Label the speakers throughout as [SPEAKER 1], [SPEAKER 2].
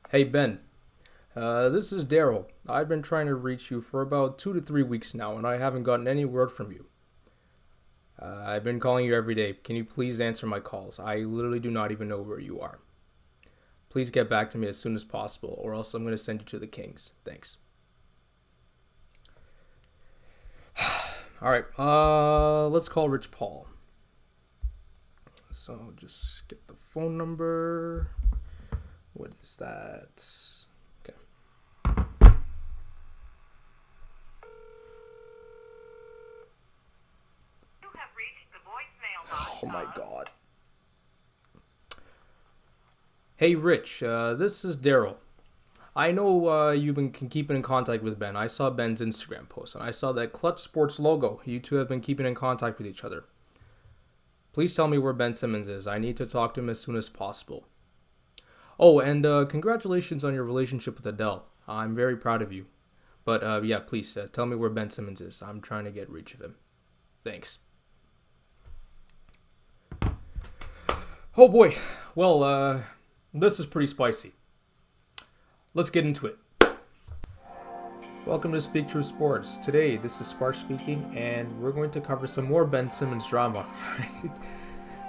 [SPEAKER 1] Hey Ben, this is Daryl. I've been trying to reach you for about 2 to 3 weeks now, and I haven't gotten any word from you. I've been calling you every day. Can you please answer my calls? I literally do not even know where you are. Please get back to me as soon as possible, or else I'm going to send you to the Kings. Thanks. All right, let's call Rich Paul. So just get the phone number. What is that? Okay.
[SPEAKER 2] You have reached the voicemail box.
[SPEAKER 1] Oh my god. Hey Rich, this is Daryl. I know you've been keeping in contact with Ben. I saw Ben's Instagram post, and I saw that Clutch Sports logo. You two have been keeping in contact with each other. Please tell me where Ben Simmons is. I need to talk to him as soon as possible. Oh, and congratulations on your relationship with Adele. I'm very proud of you. But yeah, please tell me where Ben Simmons is. I'm trying to get reach of him. Thanks. Oh boy. Well, this is pretty spicy. Let's get into it. Welcome to Speak True Sports. Today, this is Sparsh speaking, and we're going to cover some more Ben Simmons drama.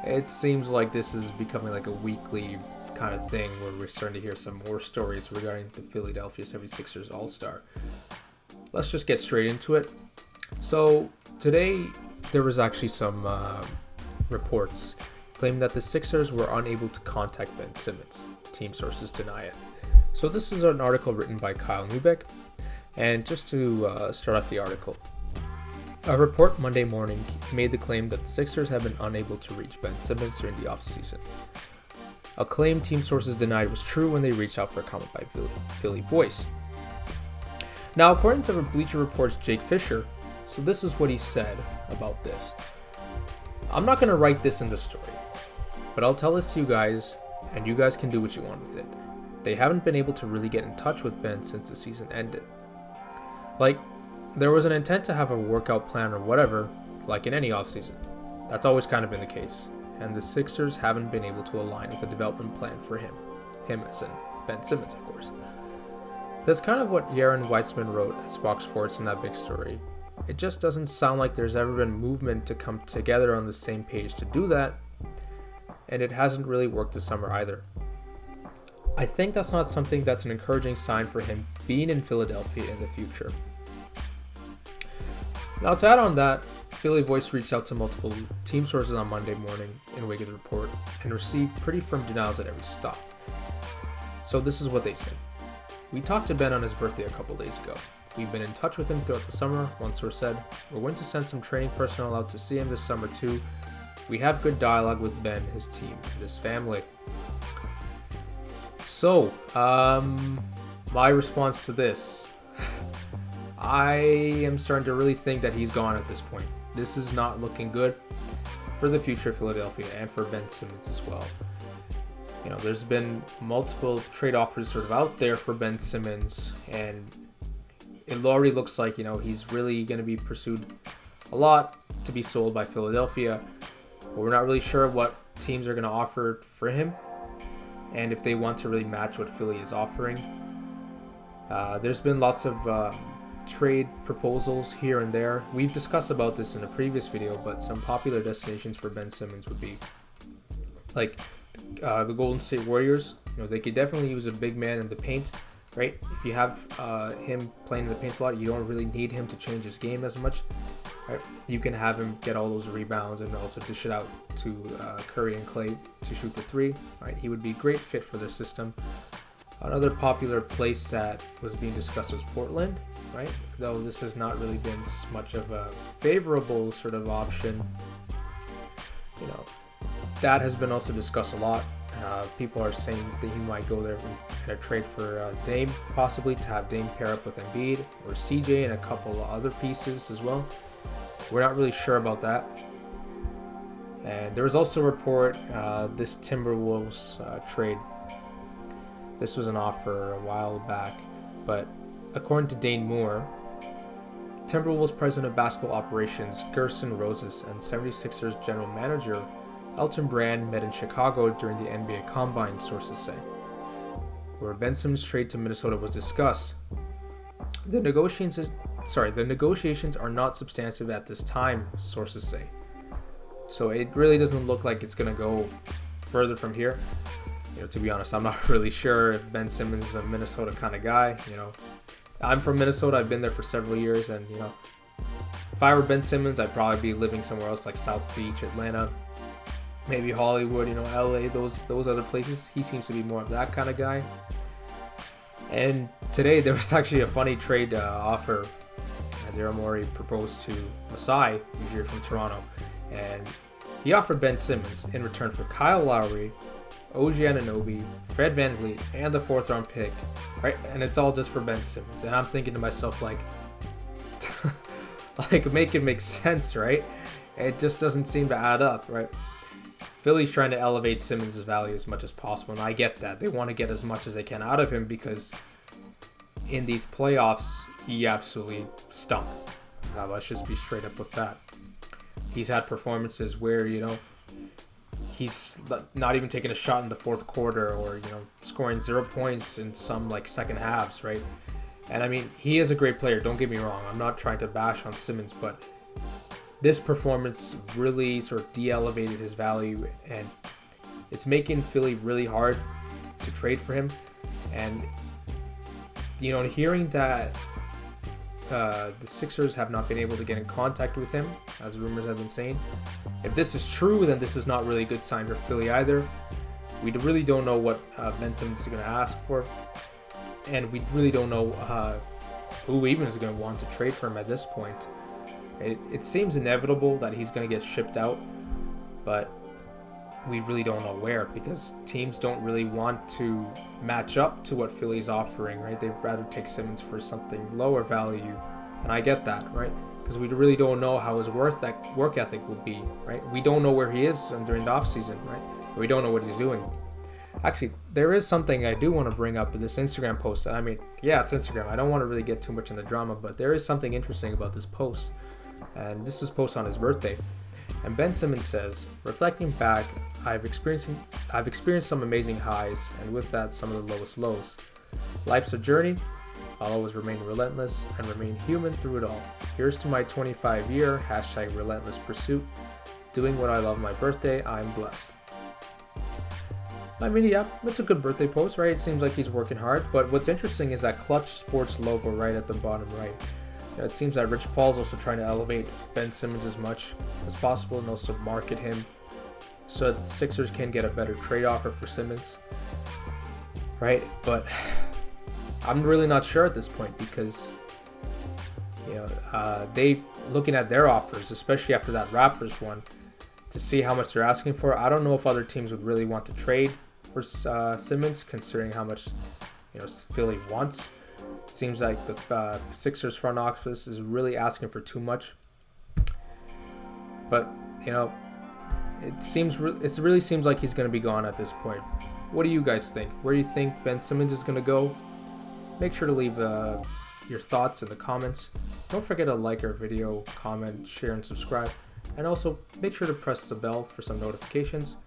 [SPEAKER 1] It seems like this is becoming like a weekly kind of thing where we're starting to hear some more stories regarding the Philadelphia 76ers All-Star. Let's just get straight into it. So, today, there was actually some reports claiming that the Sixers were unable to contact Ben Simmons. Team sources deny it. So this is an article written by Kyle Neubeck, and just to start off the article, a report Monday morning made the claim that the Sixers have been unable to reach Ben Simmons during the offseason. A claim team sources denied was true when they reached out for a comment by Philly Voice. Now, according to Bleacher Report's Jake Fisher, so this is what he said about this. I'm not going to write this in the story, but I'll tell this to you guys, and you guys can do what you want with it. They haven't been able to really get in touch with Ben since the season ended. Like, there was an intent to have a workout plan or whatever, like in any offseason. That's always kind of been the case. And the Sixers haven't been able to align with a development plan for him. Him as in Ben Simmons, of course. That's kind of what Yaron Weitzman wrote at Fox Sports in that big story. It just doesn't sound like there's ever been movement to come together on the same page to do that, and it hasn't really worked this summer either. I think that's not something that's an encouraging sign for him being in Philadelphia in the future. Now, to add on that, Philly Voice reached out to multiple team sources on Monday morning in wake of the report and received pretty firm denials at every stop. So this is what they said. We talked to Ben on his birthday a couple days ago. We've been in touch with him throughout the summer, one source said. We're going to send some training personnel out to see him this summer too. We have good dialogue with Ben, his team, and his family. So, my response to this, I am starting to really think that he's gone at this point. This is not looking good for the future of Philadelphia and for Ben Simmons as well. You know, there's been multiple trade offers sort of out there for Ben Simmons, and it already looks like, you know, he's really going to be pursued a lot to be sold by Philadelphia, but we're not really sure what teams are going to offer for him. And if they want to really match what Philly is offering. There's been lots of trade proposals here and there. We've discussed about this in a previous video, but some popular destinations for Ben Simmons would be like the Golden State Warriors. You know, they could definitely use a big man in the paint, right? If you have him playing in the paint a lot, you don't really need him to change his game as much. Right? You can have him get all those rebounds and also dish it out to Curry and Clay to shoot the three. Right? He would be a great fit for their system. Another popular place that was being discussed was Portland, right? Though this has not really been much of a favorable sort of option. You know, that has been also discussed a lot. People are saying that he might go there in a trade for Dame, possibly to have Dame pair up with Embiid or CJ and a couple of other pieces as well. We're not really sure about that. And there was also a report, this Timberwolves trade. This was an offer a while back, but according to Dane Moore, Timberwolves president of basketball operations Gerson Roses and 76ers general manager Elton Brand met in Chicago during the NBA Combine, sources say, where Ben Simmons' trade to Minnesota was discussed. The negotiations are not substantive at this time, sources say. So it really doesn't look like it's going to go further from here. To be honest, I'm not really sure if Ben Simmons is a Minnesota kind of guy. I'm from Minnesota. I've been there for several years, and if I were Ben Simmons, I'd probably be living somewhere else like South Beach, Atlanta, maybe Hollywood, LA, those other places. He seems to be more of that kind of guy. And today there was actually a funny trade offer. Daryl Morey proposed to Masai, who's here from Toronto, and he offered Ben Simmons in return for Kyle Lowry, OG Anunoby, Fred VanVleet, and the 4th round pick, right? And it's all just for Ben Simmons. And I'm thinking to myself, like make it make sense, right? It just doesn't seem to add up, right? Philly's trying to elevate Simmons' value as much as possible, and I get that. They want to get as much as they can out of him because in these playoffs, he absolutely stunk. Now, let's just be straight up with that. He's had performances where, he's not even taking a shot in the fourth quarter or, scoring 0 points in some second halves, right? And I mean, he is a great player. Don't get me wrong. I'm not trying to bash on Simmons, but this performance really sort of de-elevated his value, and it's making Philly really hard to trade for him. And, hearing that the Sixers have not been able to get in contact with him, as rumors have been saying, if this is true, then this is not really a good sign for Philly either. We really don't know what Ben Simmons is going to ask for, and we really don't know who even is going to want to trade for him at this point. It seems inevitable that he's going to get shipped out, but we really don't know where, because teams don't really want to match up to what Philly's offering, right? They'd rather take Simmons for something lower value, and I get that, right? Because we really don't know how his work ethic will be, right? We don't know where he is during the offseason, right? We don't know what he's doing. Actually, there is something I do want to bring up in this Instagram post. I mean, yeah, it's Instagram. I don't want to really get too much in the drama, but there is something interesting about this post. And this was posted on his birthday. And Ben Simmons says, reflecting back, I've experienced some amazing highs, and with that, some of the lowest lows. Life's a journey. I'll always remain relentless and remain human through it all. Here's to my 25-year #relentless pursuit. Doing what I love my birthday, I'm blessed. I mean, yeah, it's a good birthday post, right? It seems like he's working hard, but what's interesting is that Clutch Sports logo right at the bottom right. It seems that Rich Paul's also trying to elevate Ben Simmons as much as possible and also market him so that the Sixers can get a better trade offer for Simmons, right? But I'm really not sure at this point because, they looking at their offers, especially after that Raptors one, to see how much they're asking for. I don't know if other teams would really want to trade for Simmons, considering how much Philly wants. It seems like the Sixers front office is really asking for too much. But it really seems like he's going to be gone at this point. What do you guys think? Where do you think Ben Simmons is going to go? Make sure to leave your thoughts in the comments. Don't forget to like our video, comment, share, and subscribe. And also make sure to press the bell for some notifications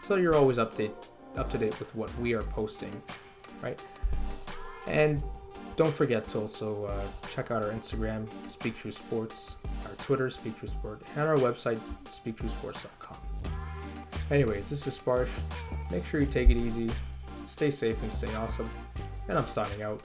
[SPEAKER 1] so you're always up to date with what we are posting, right? And don't forget to also check out our Instagram, Speak True Sports, our Twitter, Speak True Sport, and our website, speaktruesports.com. Anyways, this is Sparsh. Make sure you take it easy, stay safe, and stay awesome. And I'm signing out.